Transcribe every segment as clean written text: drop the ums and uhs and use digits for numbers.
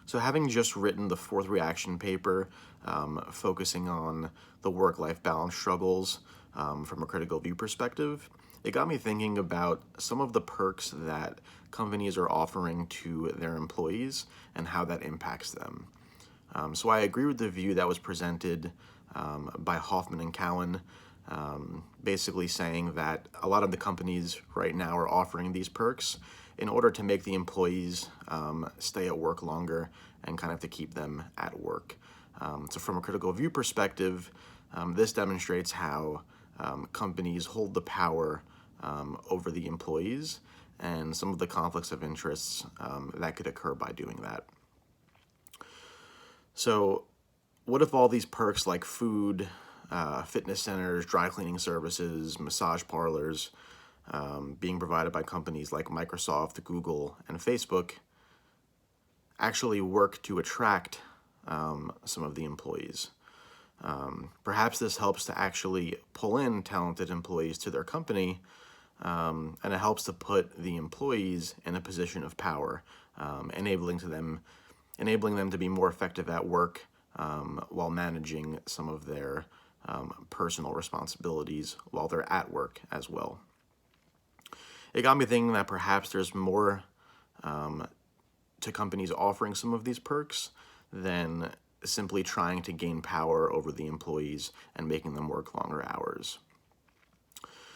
So having just written the fourth reaction paper, focusing on the work-life balance struggles from a critical view perspective, it got me thinking about some of the perks that companies are offering to their employees and how that impacts them. So I agree with the view that was presented by Hoffman and Cowan, basically saying that a lot of the companies right now are offering these perks in order to make the employees stay at work longer and kind of to keep them at work. So from a critical view perspective, this demonstrates how companies hold the power over the employees and some of the conflicts of interests that could occur by doing that. So what if all these perks like food, fitness centers, dry cleaning services, massage parlors, being provided by companies like Microsoft, Google, and Facebook actually work to attract some of the employees? Perhaps this helps to actually pull in talented employees to their company, and it helps to put the employees in a position of power, enabling them to be more effective at work while managing some of their personal responsibilities while they're at work as well. It got me thinking that perhaps there's more to companies offering some of these perks than simply trying to gain power over the employees and making them work longer hours.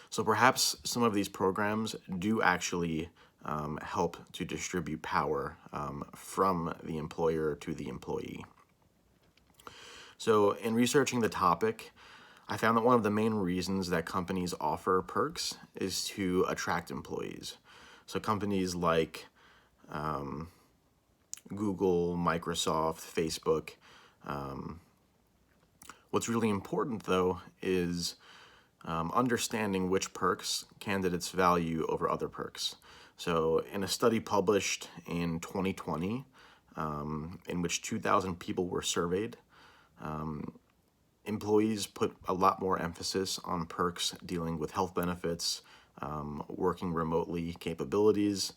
So perhaps some of these programs do actually help to distribute power from the employer to the employee. So in researching the topic, I found that one of the main reasons that companies offer perks is to attract employees. So companies like Google, Microsoft, Facebook. What's really important, though, is understanding which perks candidates value over other perks. So in a study published in 2020, in which 2,000 people were surveyed, employees put a lot more emphasis on perks dealing with health benefits, working remotely capabilities,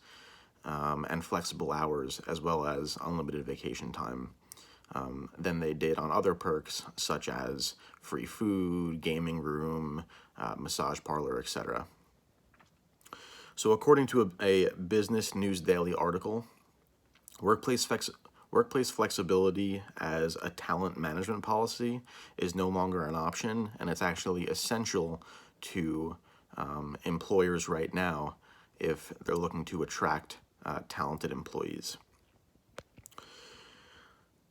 and flexible hours, as well as unlimited vacation time, than they did on other perks such as free food, gaming room, massage parlor, etc. So according to a Business News Daily article, workplace flexibility as a talent management policy is no longer an option, and it's actually essential to employers right now if they're looking to attract talented employees.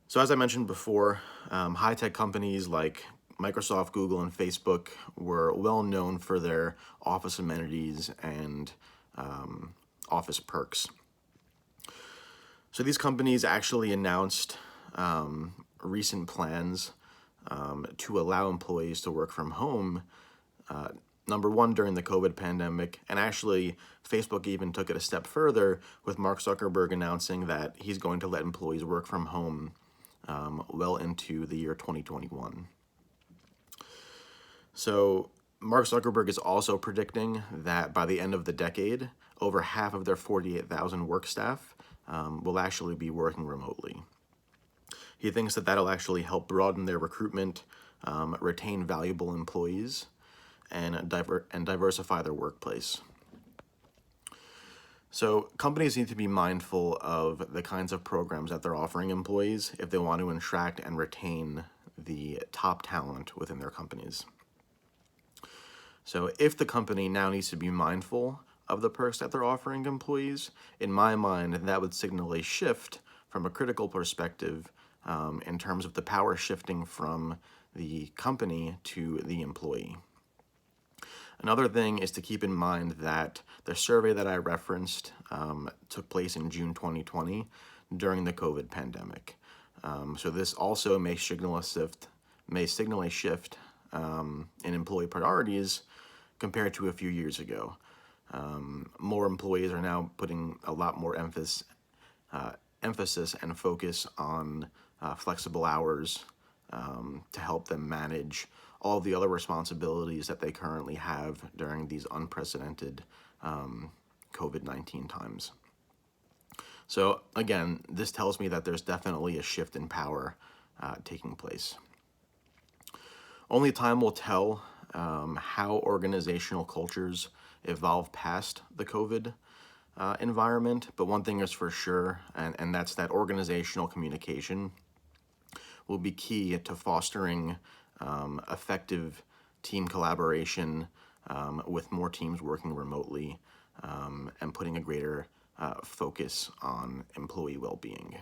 So as I mentioned before, high-tech companies like Microsoft, Google, and Facebook were well known for their office amenities and office perks. So these companies actually announced recent plans to allow employees to work from home, number one, during the COVID pandemic, and actually Facebook even took it a step further with Mark Zuckerberg announcing that he's going to let employees work from home well into the year 2021. So Mark Zuckerberg is also predicting that by the end of the decade, over half of their 48,000 work staff will actually be working remotely. He thinks that that'll actually help broaden their recruitment, retain valuable employees, and diversify their workplace. So companies need to be mindful of the kinds of programs that they're offering employees if they want to attract and retain the top talent within their companies. So if the company now needs to be mindful of the perks that they're offering employees, in my mind, that would signal a shift from a critical perspective in terms of the power shifting from the company to the employee. Another thing is to keep in mind that the survey that I referenced took place in June 2020 during the COVID pandemic. So this also may signal a shift in employee priorities compared to a few years ago. More employees are now putting a lot more emphasis and focus on flexible hours to help them manage all the other responsibilities that they currently have during these unprecedented COVID-19 times. So again, this tells me that there's definitely a shift in power taking place. Only time will tell how organizational cultures evolve past the COVID environment, but one thing is for sure, and that's that organizational communication will be key to fostering effective team collaboration with more teams working remotely and putting a greater focus on employee well-being.